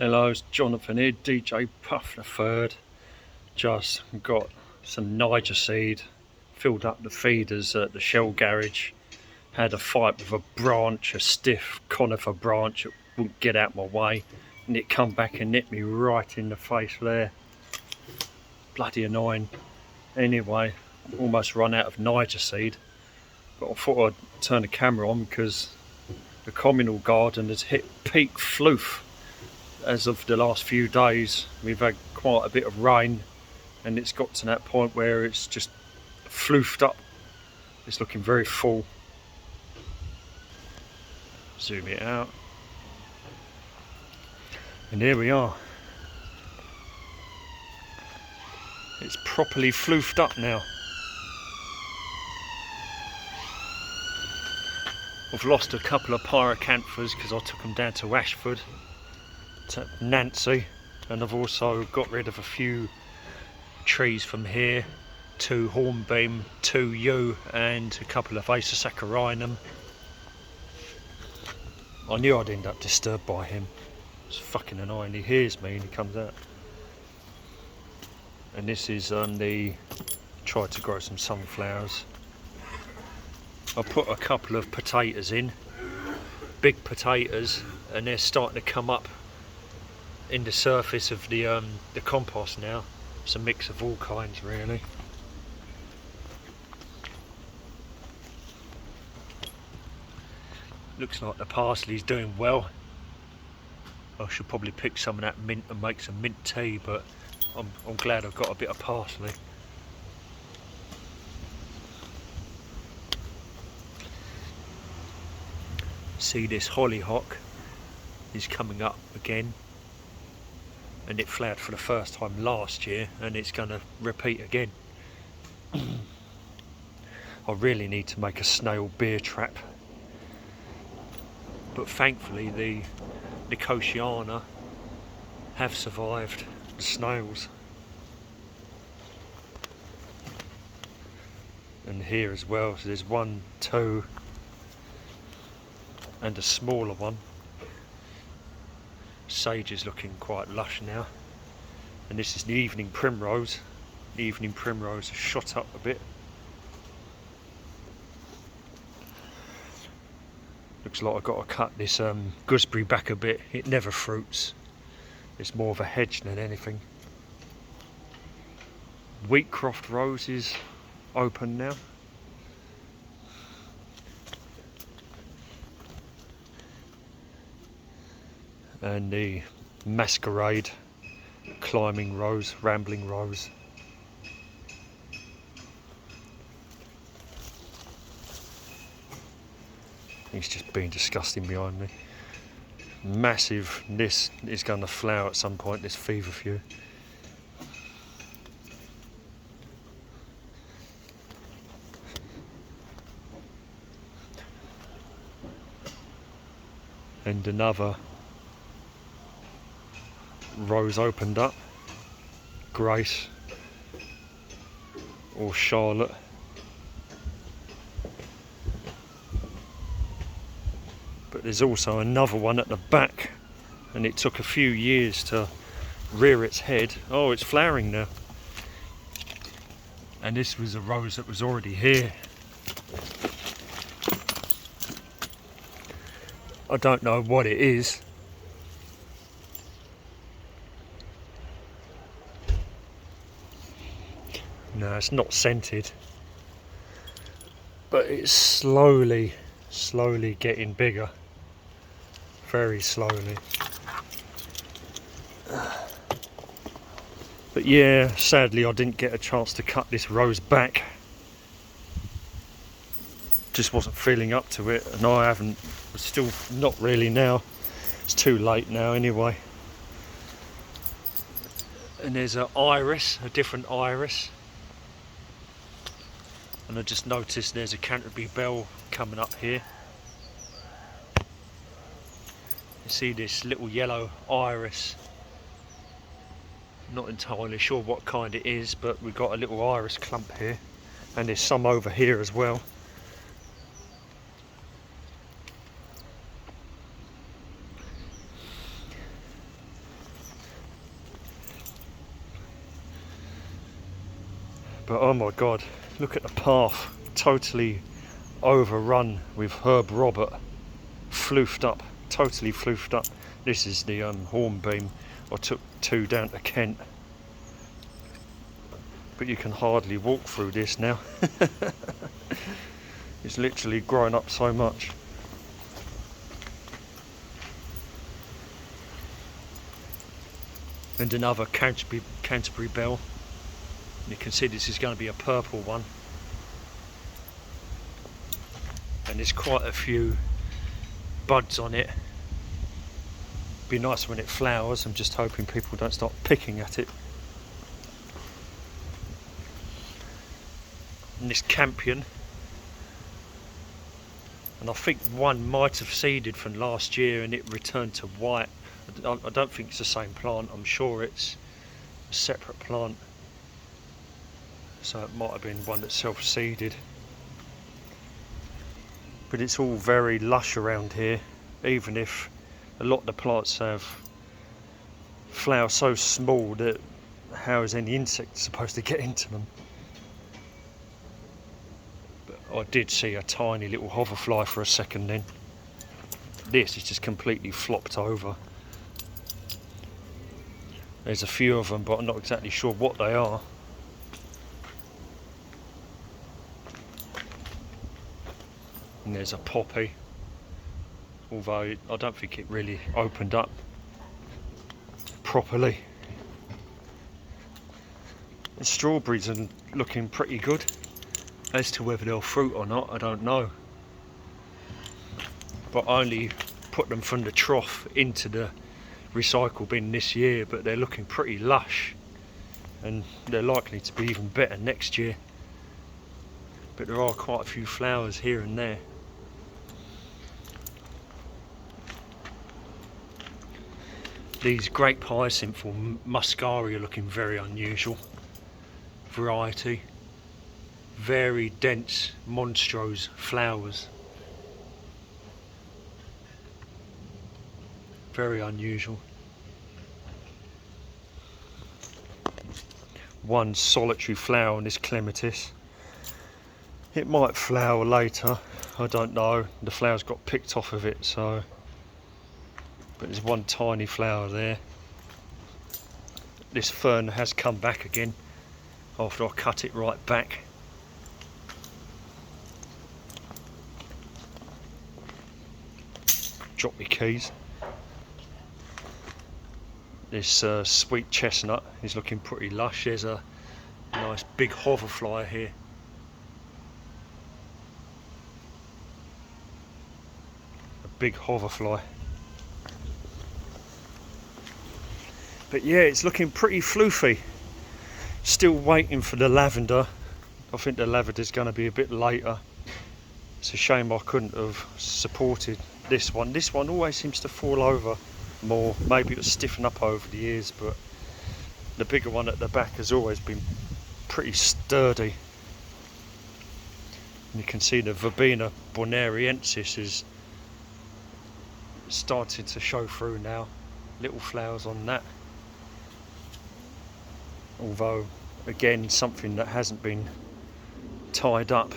Hello, it's Jonathan here, DJ Puff the Third. Just got some Niger seed, filled up the feeders at the Shell garage. Had a fight with a branch, a stiff Conifer branch that wouldn't get out my way, and it come back and nipped me right in the face there. Bloody annoying. Anyway, almost run out of Niger seed, but I thought I'd turn the camera on because the Communal Garden has hit peak floof. As of the last few days, we've had quite a bit of rain, and it's got to that point where it's just floofed up. It's looking very full. Zoom it out, and here we are. It's properly floofed up now. I've lost a couple of pyrocanthers because I took them down to Ashford, to Nancy, and I've also got rid of a few trees from here, 2 hornbeam, 2 yew, and a couple of Acer-saccharinum. I knew I'd end up disturbed by him. It's fucking annoying. He hears me and he comes out. And this is tried to grow some sunflowers. I put a couple of potatoes in, big potatoes, and they're starting to come up in the surface of the compost now. It's a mix of all kinds, really. Looks like the parsley's doing well. I should probably pick some of that mint and make some mint tea, but I'm glad I've got a bit of parsley. See, this hollyhock is coming up again, and it flowered for the first time last year, and it's going to repeat again. I really need to make a snail beer trap, but thankfully the Nicotiana have survived the snails. And here as well, so there's 1, 2, and a smaller one. Sage is looking quite lush now, and this is the evening primrose. The evening primrose has shot up a bit. Looks like I've got to cut this gooseberry back a bit. It never fruits. It's more of a hedge than anything. Wheatcroft rose is open now. And the masquerade climbing rose, rambling rose. He's just being disgusting behind me. Massive. This is going to flower at some point, this feverfew. And another rose opened up. Grace or Charlotte. But there's also another one at the back, and it took a few years to rear its head. Oh, it's flowering now. And this was a rose that was already here. I don't know what it is. No, it's not scented, but it's slowly getting bigger. Very slowly. But yeah, sadly I didn't get a chance to cut this rose back. Just wasn't feeling up to it, and I haven't. Still not really now. It's too late now anyway. And there's an iris, a different iris. And I just noticed there's a Canterbury Bell coming up here. You see this little yellow iris. Not entirely sure what kind it is, but we've got a little iris clump here. And there's some over here as well. But oh my god, look at the path, totally overrun with Herb Robert, floofed up, totally floofed up. This is the hornbeam. I took 2 down to Kent, but you can hardly walk through this now. It's literally grown up so much. And another Canterbury Bell. You can see this is going to be a purple one. And there's quite a few buds on it. Be nice when it flowers. I'm just hoping people don't start picking at it. And this campion, and I think one might have seeded from last year and it returned to white. I don't think it's the same plant. I'm sure it's a separate plant, so it might have been one that's self-seeded. But it's all very lush around here, even if a lot of the plants have flowers so small that how is any insect supposed to get into them? But I did see a tiny little hoverfly for a second then. This is just completely flopped over. There's a few of them, but I'm not exactly sure what they are. And there's a poppy, although I don't think it really opened up properly. The strawberries are looking pretty good. As to whether they'll fruit or not, I don't know. But I only put them from the trough into the recycle bin this year, but they're looking pretty lush and they're likely to be even better next year. But there are quite a few flowers here and there. These grape hyacinth or muscaria are looking very unusual variety. Very dense monstrose flowers. Very unusual. One solitary flower on this clematis. It might flower later, I don't know. The flowers got picked off of it, so. But there's one tiny flower there. This fern has come back again after I cut it right back. Drop my keys. This sweet chestnut is looking pretty lush. There's a nice big hoverfly here. A big hoverfly. But yeah, it's looking pretty floofy. Still waiting for the lavender. I think the lavender's going to be a bit later. It's a shame I couldn't have supported this one. This one always seems to fall over more. Maybe it'll stiffen up over the years, but the bigger one at the back has always been pretty sturdy. And you can see the Verbena Bonariensis is starting to show through now. Little flowers on that. Although, again, something that hasn't been tied up.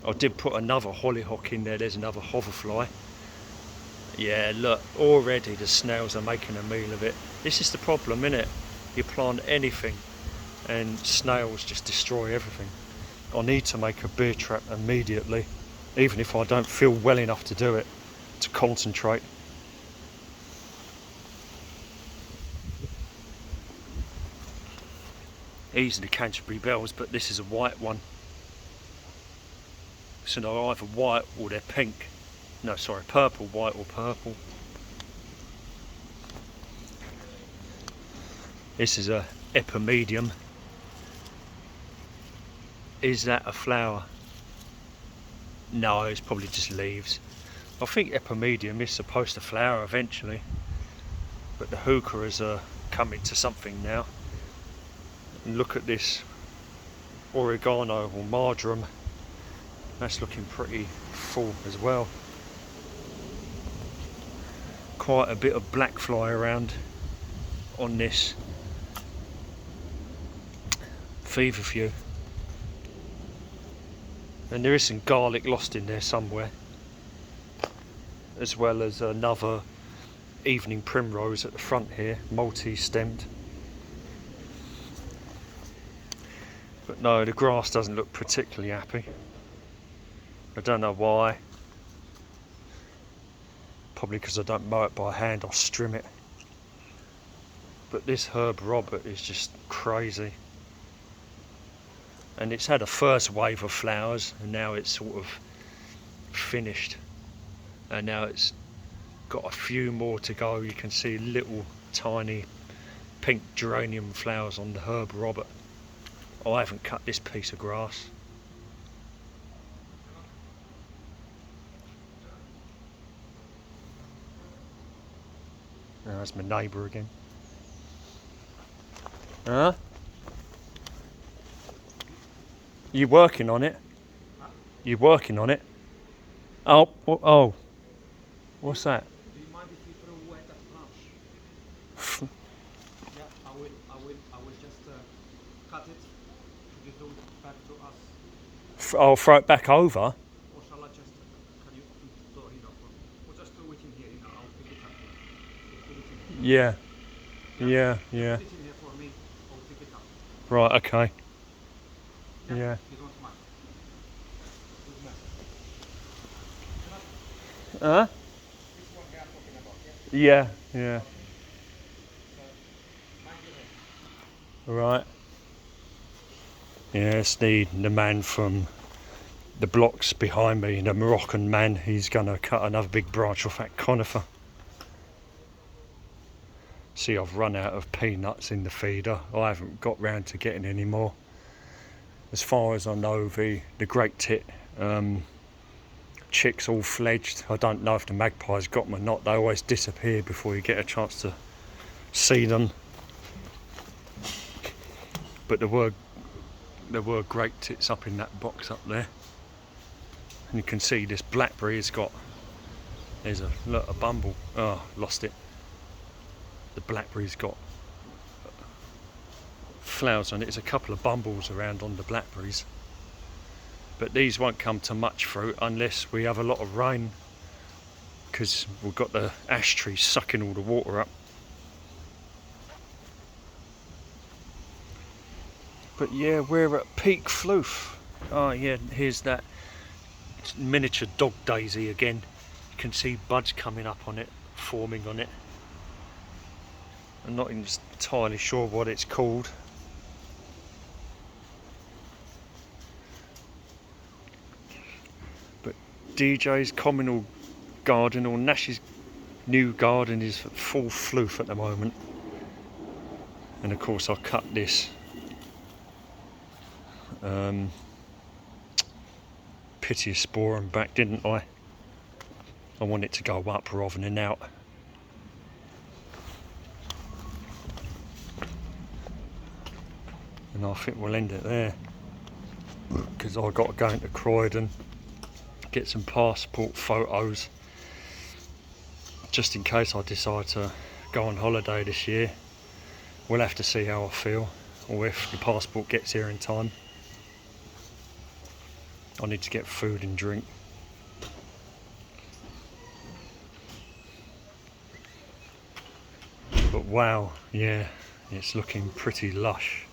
I did put another hollyhock in there. There's another hoverfly. Yeah, look, already the snails are making a meal of it. This is the problem, innit? You plant anything and snails just destroy everything. I need to make a beer trap immediately, even if I don't feel well enough to do it, to concentrate. These are the Canterbury Bells, but this is a white one. So they're either white or they're pink. No, sorry, purple, white or purple. This is a epimedium. Is that a flower? No, it's probably just leaves. I think epimedium is supposed to flower eventually, but the heucheras are coming to something now. And look at this oregano or marjoram. That's looking pretty full as well. Quite a bit of black fly around on this. feverfew. And there is some garlic lost in there somewhere, as well as another evening primrose at the front here, multi-stemmed. But no, the grass doesn't look particularly happy. I don't know why. Probably because I don't mow it by hand, I'll strim it. But this herb Robert is just crazy. And it's had a first wave of flowers, and now it's sort of finished. And now it's got a few more to go. You can see little tiny pink geranium flowers on the herb Robert. Oh, I haven't cut this piece of grass. Oh, that's my neighbour again. Huh? You working on it? You working on it? Oh, oh. What's that? Do you mind if you throw away that branch? Yeah, I will just cut it. Should you throw it back to us? I'll throw it back over. Or shall I just, can you open the door, or just throw it in here, I'll pick it up. Put it in here. Yeah. Put it in here for me, I'll pick it up. Right, okay. Yeah. You don't mind. Huh? This one we are talking about, yeah? Yeah. Mind your head. Right. Yeah, it's the man from the blocks behind me, the Moroccan man. He's going to cut another big branch off that conifer. See, I've run out of peanuts in the feeder. I haven't got round to getting any more. As far as I know, the great tit chicks all fledged. I don't know if the magpies got them or not. They always disappear before you get a chance to see them. But there were great tits up in that box up there. And you can see this blackberry has got, there's a bumble. Oh, lost it. The blackberry's got flowers on it. There's a couple of bumbles around on the blackberries. But these won't come to much fruit unless we have a lot of rain, because we've got the ash tree sucking all the water up. But yeah, we're at peak Floof. Oh yeah, here's that miniature dog daisy again. You can see buds coming up on it, forming on it. I'm not entirely sure what it's called. But DJ's Communal Garden, or Nash's new garden, is full Floof at the moment. And of course I cut this Pitiosporum back, didn't I? I want it to go up rather than out. And I think we'll end it there, because I've got to go into Croydon, get some passport photos, just in case I decide to go on holiday this year. We'll have to see how I feel, or if the passport gets here in time. I need to get food and drink. But wow, yeah, it's looking pretty lush.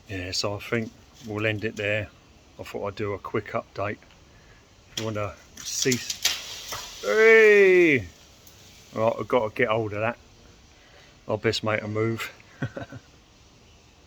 Yeah, so I think we'll end it there. I thought I'd do a quick update. If you want to see... Hey! Right, I've got to get hold of that. I'll best make a move.